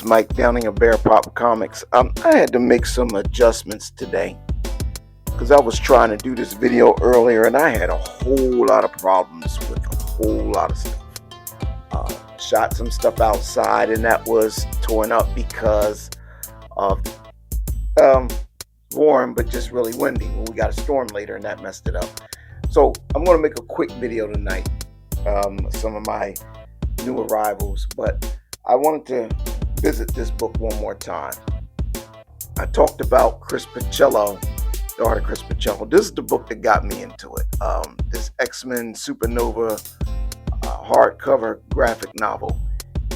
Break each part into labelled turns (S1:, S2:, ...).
S1: Mike Downing of BEARPOP Comics. I had to make some adjustments today because I was trying to do this video earlier and I had a whole lot of problems with a whole lot of stuff. Shot some stuff outside and that was torn up because of warm but just really windy. Well, we got a storm later and that messed it up. So I'm going to make a quick video tonight. Some of my new arrivals, but I wanted to visit this book one more time. I talked about Chris Pacello, the art of Chris Pacello. This is the book that got me into it. This X-Men Supernova hardcover graphic novel,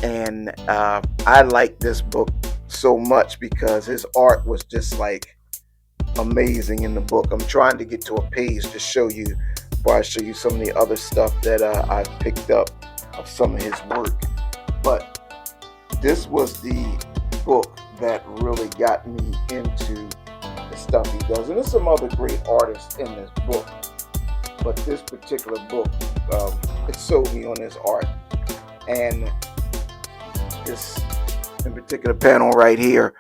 S1: and I like this book so much because his art was just like amazing in the book. I'm trying to get to a page to show you before I show you some of the other stuff that I've picked up of some of his work. But this was the book that really got me into the stuff he does. And there's some other great artists in this book, but this particular book, it sold me on his art. And this in particular panel right here,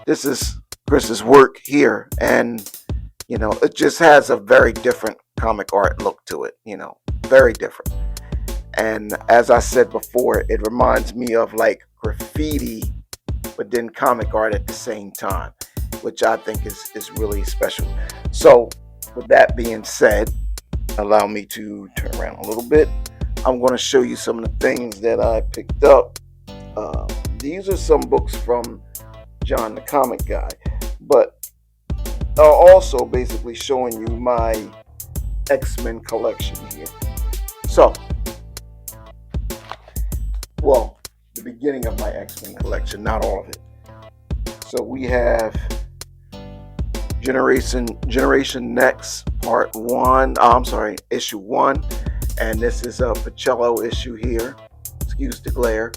S1: this is Chris's work here, and you know, it just has a very different comic art look to it, you know, very different. And as I said before, it reminds me of like graffiti, but then comic art at the same time, which I think is really special. So with that being said, allow me to turn around a little bit. I'm going to show you some of the things that I picked up. These are some books from John the Comic Guy, but also basically showing you my X-Men collection here. So, well, the beginning of my X-Men collection, not all of it. So we have Generation Next Part 1, Issue 1, and this is a Pacello issue here. Excuse the glare.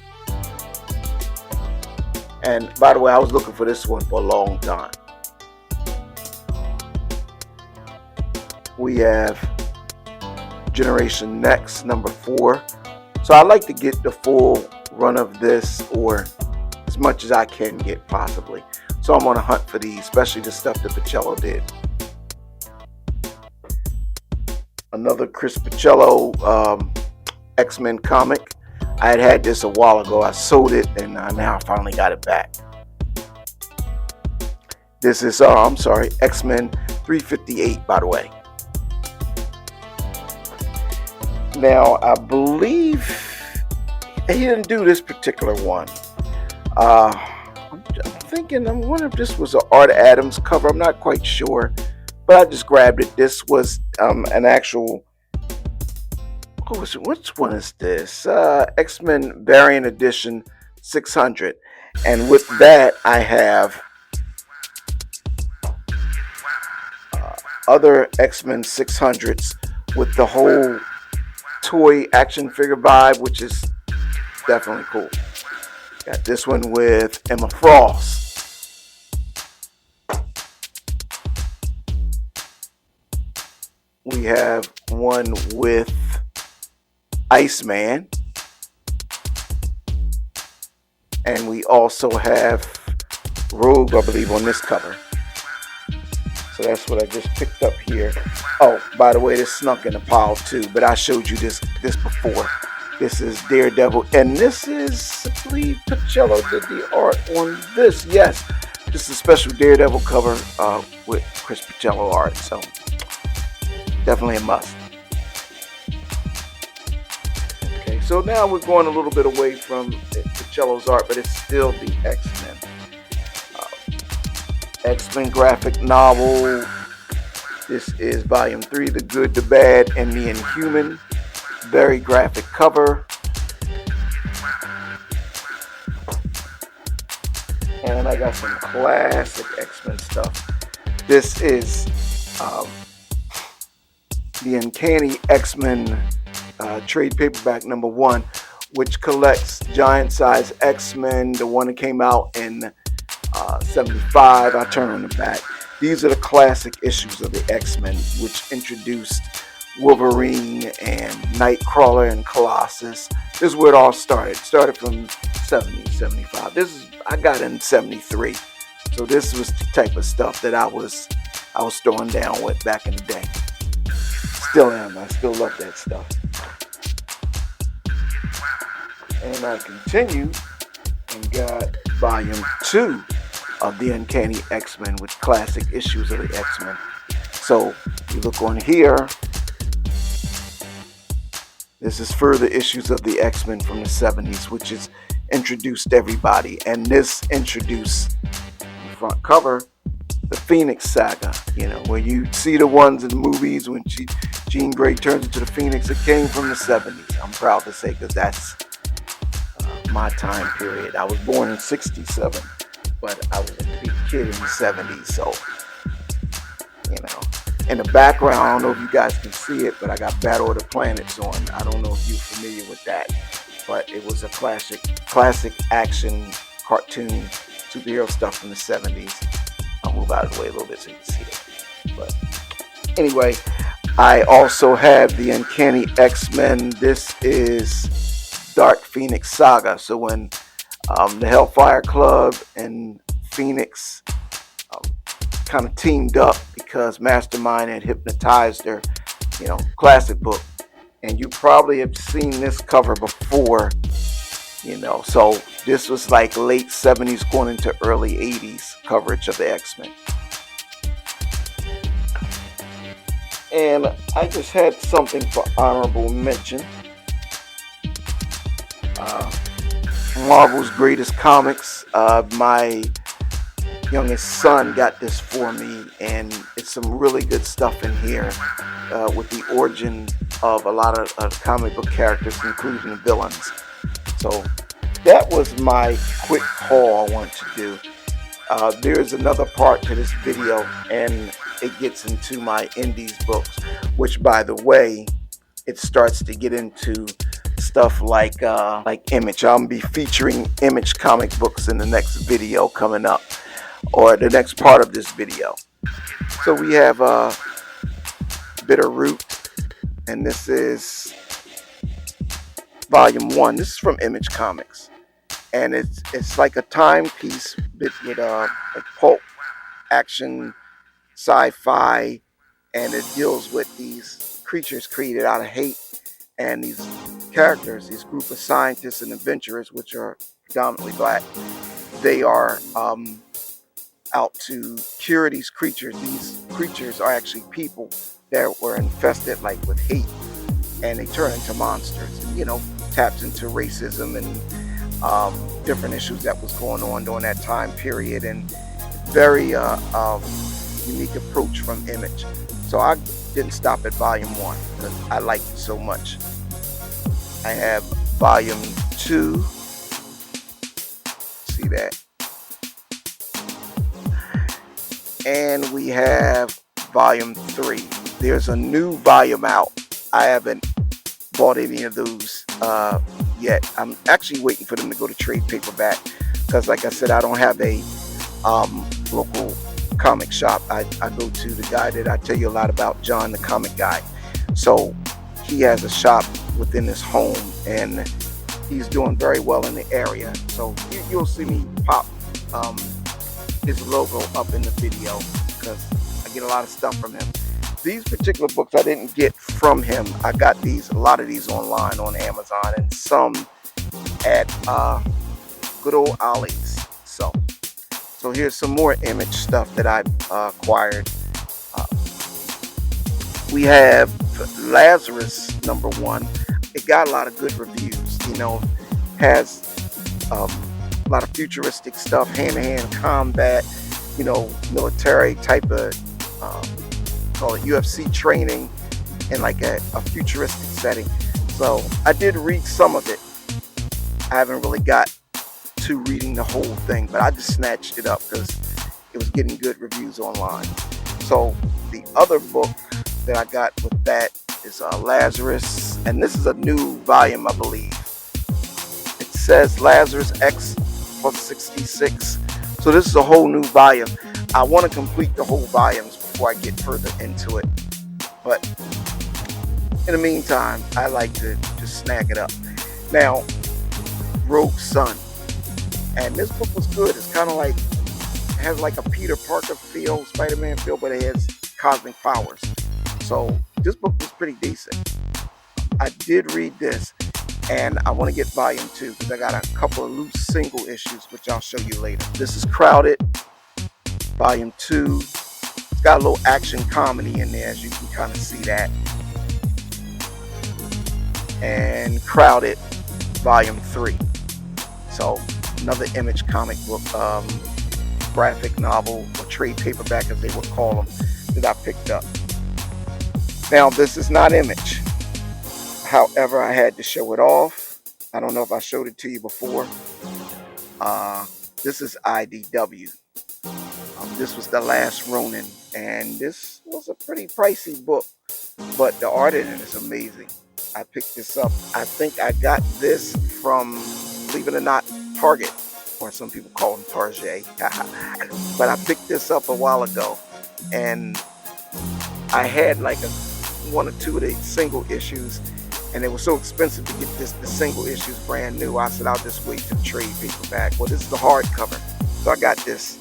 S1: And by the way, I was looking for this one for a long time. We have Generation Next number 4. So I like to get the full run of this, or as much as I can get possibly. So I'm on a hunt for these, especially the stuff that Pacello did. Another Chris Pacello X-Men comic. I had this a while ago. I sold it and now I finally got it back. This is X-Men 358, by the way. Now I believe he didn't do this particular one. I'm thinking, I wonder if this was an Art Adams cover. I'm not quite sure, but I just grabbed it. This was an actual, which one is this? X-Men Variant Edition 600. And with that, I have other X-Men 600s with the whole toy action figure vibe, which is definitely cool. Got this one with Emma Frost. We have one with Iceman. And we also have Rogue, I believe, on this cover. So that's what I just picked up here. Oh, by the way, this snuck in a pile too, but I showed you this before. This is Daredevil, and this is, I believe, Pacello did the art on this. Yes, this is a special Daredevil cover with Chris Pacello art, so definitely a must. Okay, so now we're going a little bit away from Pacello's art, but it's still the X-Men. X-Men graphic novel. This is volume 3, The Good, the Bad, and the Inhuman. Very graphic cover. And I got some classic X-Men stuff. This is the Uncanny X-Men trade paperback number 1, which collects giant size X-Men, the one that came out in 75. I turn on the back. These are the classic issues of the X-Men, which introduced Wolverine and Nightcrawler and Colossus. This is where it all started. It started from 70, 75. This is I got in 73. So this was the type of stuff that I was throwing down with back in the day. Still am. I still love that stuff. And I continued and got volume 2 of the Uncanny X-Men with classic issues of the X-Men. So you look on here, this is further issues of the X-Men from the 70s, which is introduced everybody. And this introduced the front cover, the Phoenix Saga, you know, where you see the ones in the movies when Jean Grey turns into the Phoenix. It came from the 70s. I'm proud to say, because that's my time period. I was born in 67, but I was a big kid in the 70s, so, you know. In the background, I don't know if you guys can see it, but I got Battle of the Planets on. I don't know if you're familiar with that, but it was a classic action cartoon superhero stuff from the 70s. I'll move out of the way a little bit so you can see it. But anyway, I also have the Uncanny X-Men. This is Dark Phoenix Saga. So when the Hellfire Club and Phoenix kind of teamed up because Mastermind had hypnotized her, you know, classic book. And you probably have seen this cover before, you know. So this was like late 70s going into early 80s coverage of the X-Men. And I just had something for honorable mention. Marvel's Greatest Comics. My youngest son got this for me, and it's some really good stuff in here with the origin of a lot of comic book characters, including the villains. So that was my quick haul I want to do. There's another part to this video, and it gets into my indies books, which, by the way, it starts to get into stuff like Image. I'm gonna be featuring Image comic books in the next video coming up, or the next part of this video. So we have Bitter Root, and this is volume 1. This is from Image Comics, and it's like a timepiece with a pulp action sci-fi, and it deals with these creatures created out of hate, and these characters, these group of scientists and adventurers, which are predominantly black. They are out to cure these creatures. These creatures are actually people that were infested like with hate, and they turn into monsters. And, you know, taps into racism and different issues that was going on during that time period, and very unique approach from Image. So I didn't stop at volume 1 because I liked it so much. I have volume 2. See that? And we have volume 3. There's a new volume out. I haven't bought any of those yet. I'm actually waiting for them to go to trade paperback because, like I said, I don't have a local comic shop. I go to the guy that I tell you a lot about, John the Comic Guy. So he has a shop within his home, and he's doing very well in the area. So you'll see me pop his logo up in the video because I get a lot of stuff from him. These particular books I didn't get from him. I got a lot of these online on Amazon, and some at good old Ollie's. So here's some more Image stuff that I acquired. We have Lazarus #1. It got a lot of good reviews. You know, has a lot of futuristic stuff, hand-to-hand combat, you know, military type of call it UFC training in like a futuristic setting. So I did read some of it. I haven't really got to reading the whole thing, but I just snatched it up because it was getting good reviews online. So the other book that I got with that is Lazarus, and this is a new volume, I believe. It says Lazarus X plus 66. So this is a whole new volume. I want to complete the whole volumes before I get further into it, but in the meantime, I like to just snag it up. Now, Rogue Sun, And this book was good. It's kind of like, it has like a Peter Parker feel, Spider-Man feel, but it has cosmic powers. So this book was pretty decent. I did read this, and I want to get volume 2 because I got a couple of loose single issues, which I'll show you later. This is Crowded, volume 2. It's got a little action comedy in there, as you can kind of see that. And Crowded, volume 3. So another Image comic book, graphic novel, or trade paperback as they would call them, that I picked up. Now this is not Image. However, I had to show it off. I don't know if I showed it to you before. This is IDW. This was The Last Ronin, and this was a pretty pricey book, but the art in it is amazing. I picked this up. I think I got this from, believe it or not, Target, or some people call them Target. But I picked this up a while ago, and I had like one or two of the single issues, and it was so expensive to get the single issues brand new. I said I'll just wait to trade paperback. Well, this is the hardcover, so I got this.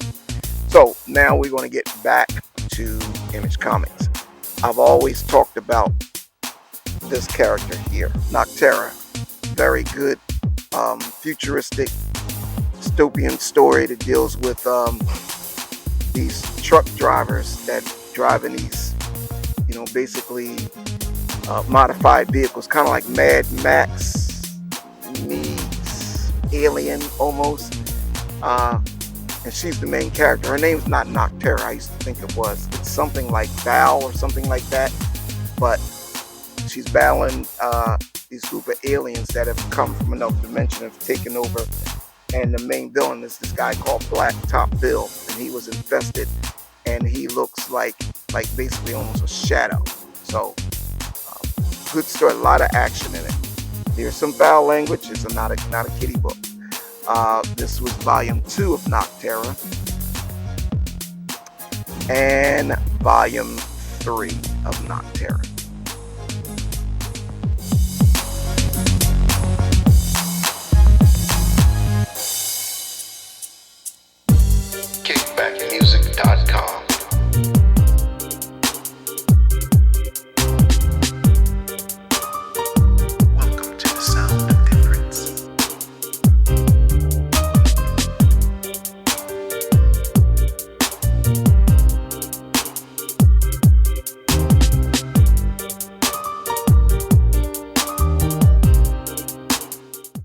S1: So now we're going to get back to Image Comics. I've always talked about this character here, Noctera. Very good futuristic dystopian story that deals with these truck drivers that drive in these, basically modified vehicles, kind of like Mad Max meets Alien almost. And she's the main character. Her name's not Noctera. I used to think it was. It's something like Val or something like that. But she's battling these group of aliens that have come from another dimension, have taken over. And the main villain is this guy called Black Top Bill. And he was infested. And he looks like basically almost a shadow. So, good story. A lot of action in it. There's some foul language. It's not a kiddie book. This was volume 2 of Noctera, and volume 3 of Noctera.